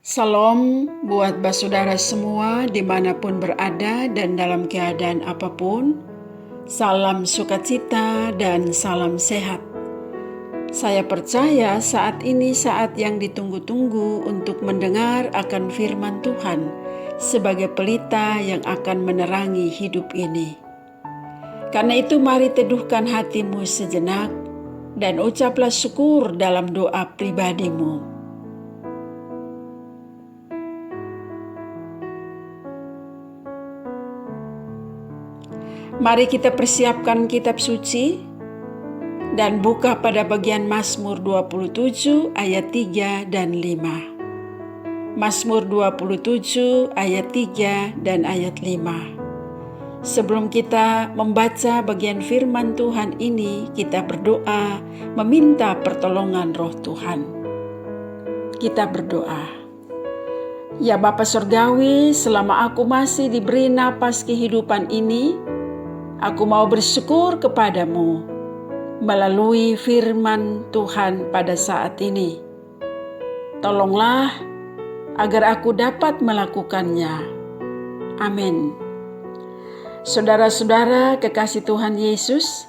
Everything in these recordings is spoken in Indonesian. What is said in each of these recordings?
Salam buat saudara semua dimanapun berada dan dalam keadaan apapun. Salam sukacita dan salam sehat. Saya percaya saat ini saat yang ditunggu-tunggu untuk mendengar akan firman Tuhan sebagai pelita yang akan menerangi hidup ini. Karena itu mari teduhkan hatimu sejenak dan ucaplah syukur dalam doa pribadimu. Mari kita persiapkan kitab suci dan buka pada bagian Mazmur 27 ayat 3 dan 5. Mazmur 27 ayat 3 dan ayat 5. Sebelum kita membaca bagian firman Tuhan ini, kita berdoa meminta pertolongan Roh Tuhan. Kita berdoa. Ya Bapa Surgawi, selama aku masih diberi napas kehidupan ini, aku mau bersyukur kepadamu melalui firman Tuhan pada saat ini. Tolonglah agar aku dapat melakukannya. Amin. Saudara-saudara kekasih Tuhan Yesus,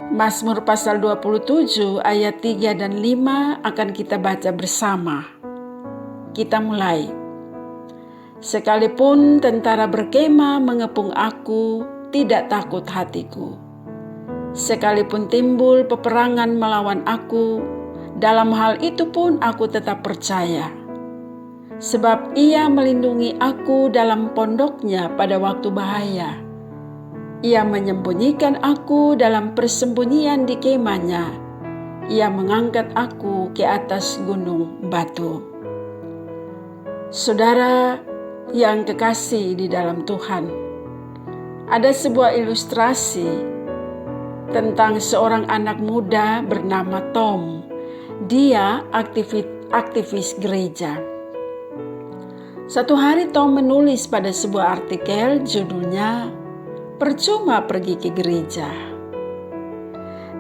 Mazmur pasal 27 ayat 3 dan 5 akan kita baca bersama. Kita mulai. Sekalipun tentara berkemah mengepung aku, tidak takut hatiku. Sekalipun timbul peperangan melawan aku, dalam hal itu pun aku tetap percaya. Sebab Ia melindungi aku dalam pondoknya pada waktu bahaya. Ia menyembunyikan aku dalam persembunyian di kemahnya. Ia mengangkat aku ke atas gunung batu. Saudara yang kekasih di dalam Tuhan, ada sebuah ilustrasi tentang seorang anak muda bernama Tom. Dia aktivis gereja. Satu hari Tom menulis pada sebuah artikel judulnya "Percuma pergi ke gereja".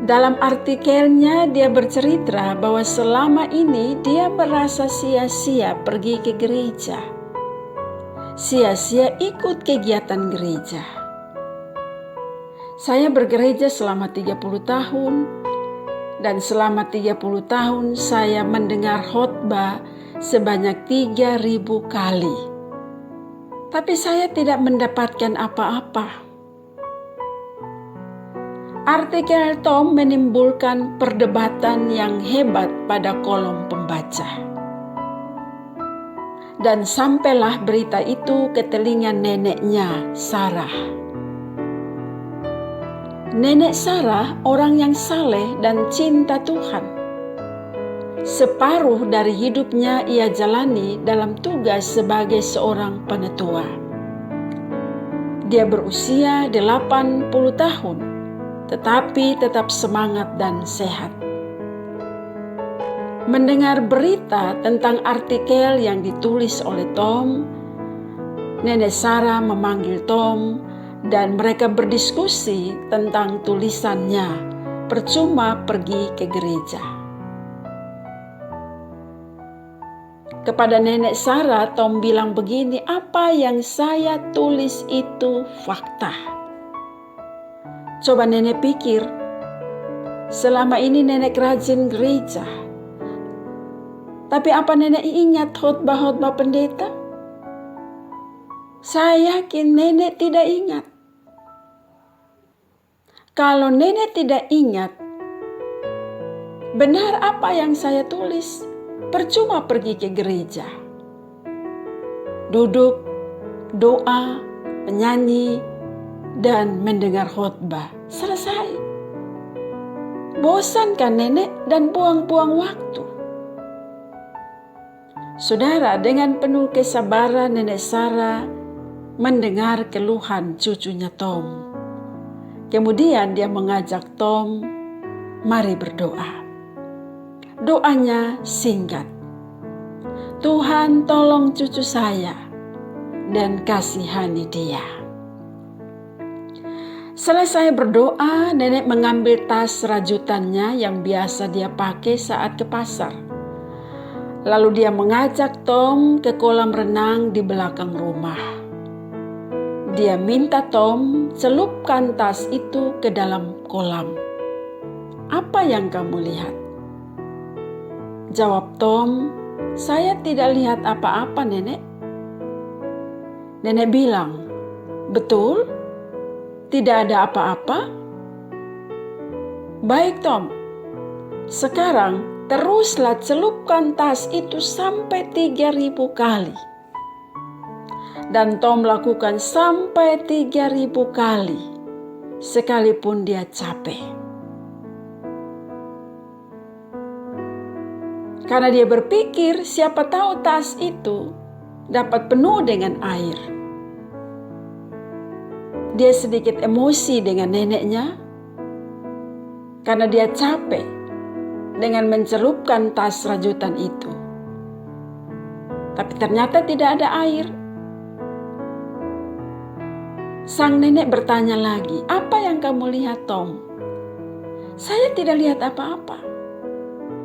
Dalam artikelnya dia bercerita bahwa selama ini dia merasa sia-sia pergi ke gereja. Sia-sia ikut kegiatan gereja. Saya bergereja selama 30 tahun dan selama 30 tahun saya mendengar khotbah sebanyak 3.000 kali. Tapi saya tidak mendapatkan apa-apa. Artikel Tom menimbulkan perdebatan yang hebat pada kolom pembaca. Dan sampailah berita itu ke telinga neneknya, Sarah. Nenek Sarah orang yang saleh dan cinta Tuhan. Separuh dari hidupnya ia jalani dalam tugas sebagai seorang penetua. Dia berusia 80 tahun, tetapi tetap semangat dan sehat. Mendengar berita tentang artikel yang ditulis oleh Tom, Nenek Sarah memanggil Tom dan mereka berdiskusi tentang tulisannya, "Percuma pergi ke gereja". Kepada Nenek Sarah, Tom bilang begini, "Apa yang saya tulis itu fakta." Coba nenek pikir, selama ini nenek rajin gereja. Tapi apa nenek ingat khotbah-khotbah pendeta? Saya yakin nenek tidak ingat. Kalau nenek tidak ingat, benar apa yang saya tulis? Percuma pergi ke gereja. Duduk, doa, menyanyi, dan mendengar khotbah. Selesai. Bosan kan nenek dan buang-buang waktu? Saudara, dengan penuh kesabaran Nenek Sarah mendengar keluhan cucunya Tom. Kemudian dia mengajak Tom, "Mari berdoa." Doanya singkat. "Tuhan tolong cucu saya dan kasihani dia." Selesai berdoa, nenek mengambil tas rajutannya yang biasa dia pakai saat ke pasar. Lalu dia mengajak Tom ke kolam renang di belakang rumah. Dia minta Tom celupkan tas itu ke dalam kolam. Apa yang kamu lihat? Jawab Tom, saya tidak lihat apa-apa, Nenek. Nenek bilang, betul? Tidak ada apa-apa? Baik, Tom. Sekarang teruslah celupkan tas itu sampai 3.000 kali. Dan Tom lakukan sampai 3.000 kali, sekalipun dia capek. Karena dia berpikir siapa tahu tas itu dapat penuh dengan air. Dia sedikit emosi dengan neneknya karena dia capek dengan mencelupkan tas rajutan itu. Tapi ternyata tidak ada air. Sang nenek bertanya lagi, apa yang kamu lihat, Tom? Saya tidak lihat apa-apa.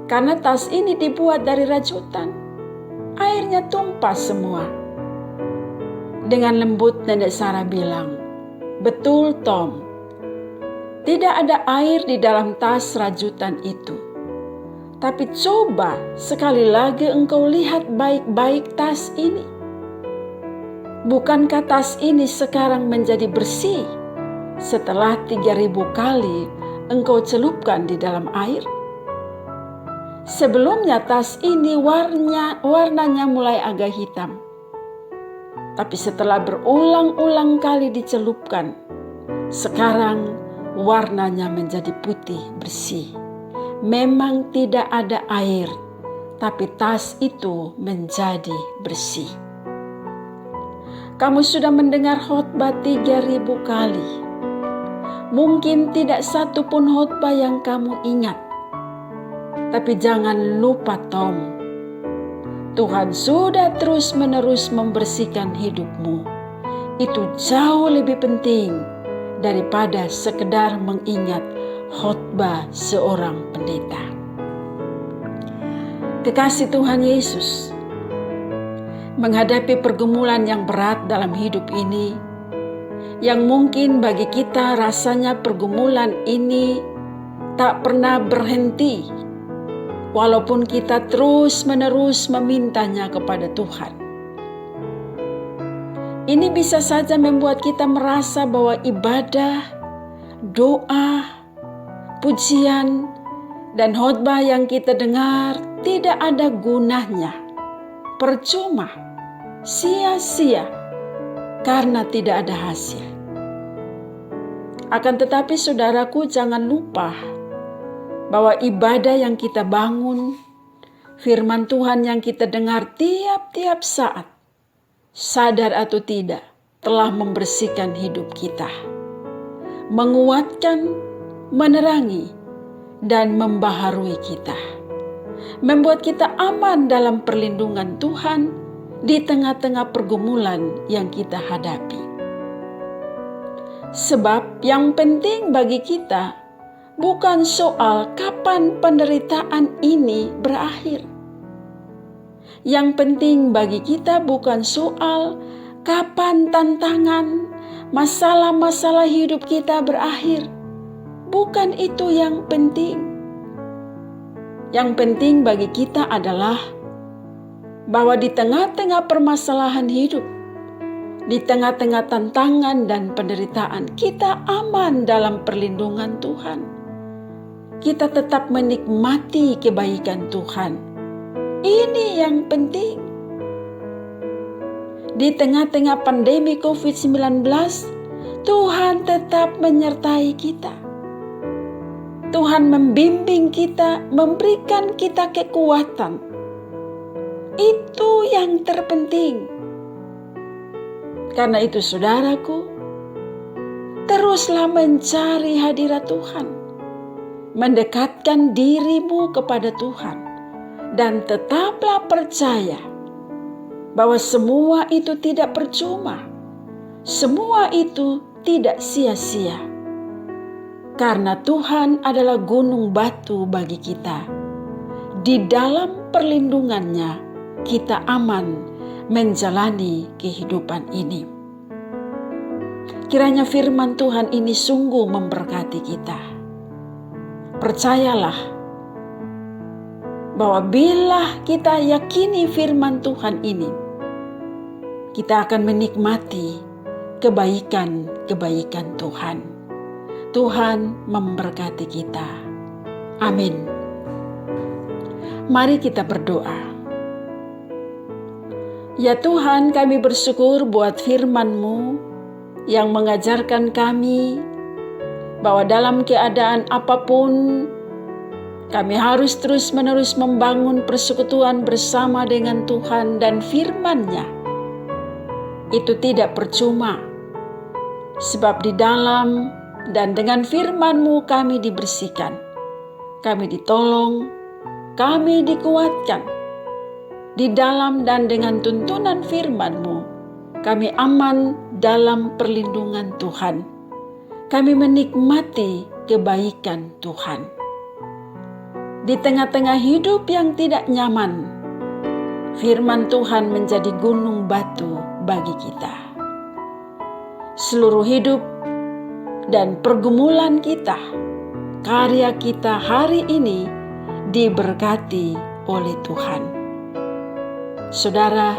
Karena tas ini dibuat dari rajutan. Airnya tumpah semua. Dengan lembut Nenek Sarah bilang, betul, Tom. Tidak ada air di dalam tas rajutan itu. Tapi coba sekali lagi engkau lihat baik-baik tas ini. Bukankah tas ini sekarang menjadi bersih setelah 3.000 kali engkau celupkan di dalam air? Sebelumnya tas ini warnanya mulai agak hitam. Tapi setelah berulang-ulang kali dicelupkan, sekarang warnanya menjadi putih bersih. Memang tidak ada air, tapi tas itu menjadi bersih. Kamu sudah mendengar khotbah 3.000 kali. Mungkin tidak satu pun khotbah yang kamu ingat. Tapi jangan lupa, Tom. Tuhan sudah terus-menerus membersihkan hidupmu. Itu jauh lebih penting daripada sekedar mengingat khotbah seorang pendeta. Kekasih Tuhan Yesus, menghadapi pergumulan yang berat dalam hidup ini, yang mungkin bagi kita rasanya pergumulan ini tak pernah berhenti, walaupun kita terus-menerus memintanya kepada Tuhan. Ini bisa saja membuat kita merasa bahwa ibadah, doa, pujian, dan khotbah yang kita dengar tidak ada gunanya, percuma, sia-sia, karena tidak ada hasil. Akan tetapi saudaraku, jangan lupa bahwa ibadah yang kita bangun, firman Tuhan yang kita dengar tiap-tiap saat, sadar atau tidak, telah membersihkan hidup kita, menguatkan, menerangi, dan membaharui kita. Membuat kita aman dalam perlindungan Tuhan di tengah-tengah pergumulan yang kita hadapi. Sebab yang penting bagi kita bukan soal kapan penderitaan ini berakhir. Yang penting bagi kita bukan soal kapan tantangan, masalah-masalah hidup kita berakhir. Bukan itu yang penting. Yang penting bagi kita adalah bahwa di tengah-tengah permasalahan hidup, di tengah-tengah tantangan dan penderitaan, kita aman dalam perlindungan Tuhan. Kita tetap menikmati kebaikan Tuhan. Ini yang penting. Di tengah-tengah pandemi COVID-19, Tuhan tetap menyertai kita. Tuhan membimbing kita, memberikan kita kekuatan. Itu yang terpenting. Karena itu saudaraku, teruslah mencari hadirat Tuhan. Mendekatkan dirimu kepada Tuhan. Dan tetaplah percaya bahwa semua itu tidak percuma. Semua itu tidak sia-sia. Karena Tuhan adalah gunung batu bagi kita. di dalam perlindungannya kita aman menjalani kehidupan ini. Kiranya firman Tuhan ini sungguh memberkati kita. Percayalah bahwa bila kita yakini firman Tuhan ini, kita akan menikmati kebaikan-kebaikan Tuhan. Tuhan memberkati kita. Amin. Mari kita berdoa. Ya Tuhan, kami bersyukur buat firman-Mu yang mengajarkan kami bahwa dalam keadaan apapun kami harus terus-menerus membangun persekutuan bersama dengan Tuhan dan firman-Nya. Itu tidak percuma, sebab di dalam dan dengan firman-Mu kami dibersihkan, kami ditolong, kami dikuatkan. Di dalam dan dengan tuntunan firman-Mu, kami aman dalam perlindungan Tuhan. Kami menikmati kebaikan Tuhan. Di tengah-tengah hidup yang tidak nyaman, firman Tuhan menjadi gunung batu bagi kita. Seluruh hidup dan pergumulan kita, karya kita hari ini diberkati oleh Tuhan. Saudara,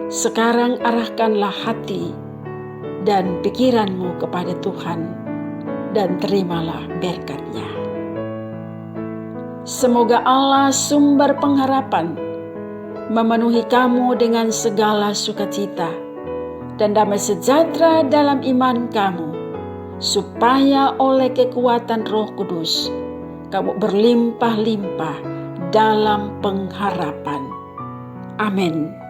sekarang arahkanlah hati dan pikiranmu kepada Tuhan dan terimalah berkat-Nya. Semoga Allah sumber pengharapan memenuhi kamu dengan segala sukacita dan damai sejahtera dalam iman kamu, supaya oleh kekuatan Roh Kudus kamu berlimpah-limpah dalam pengharapan. Amin.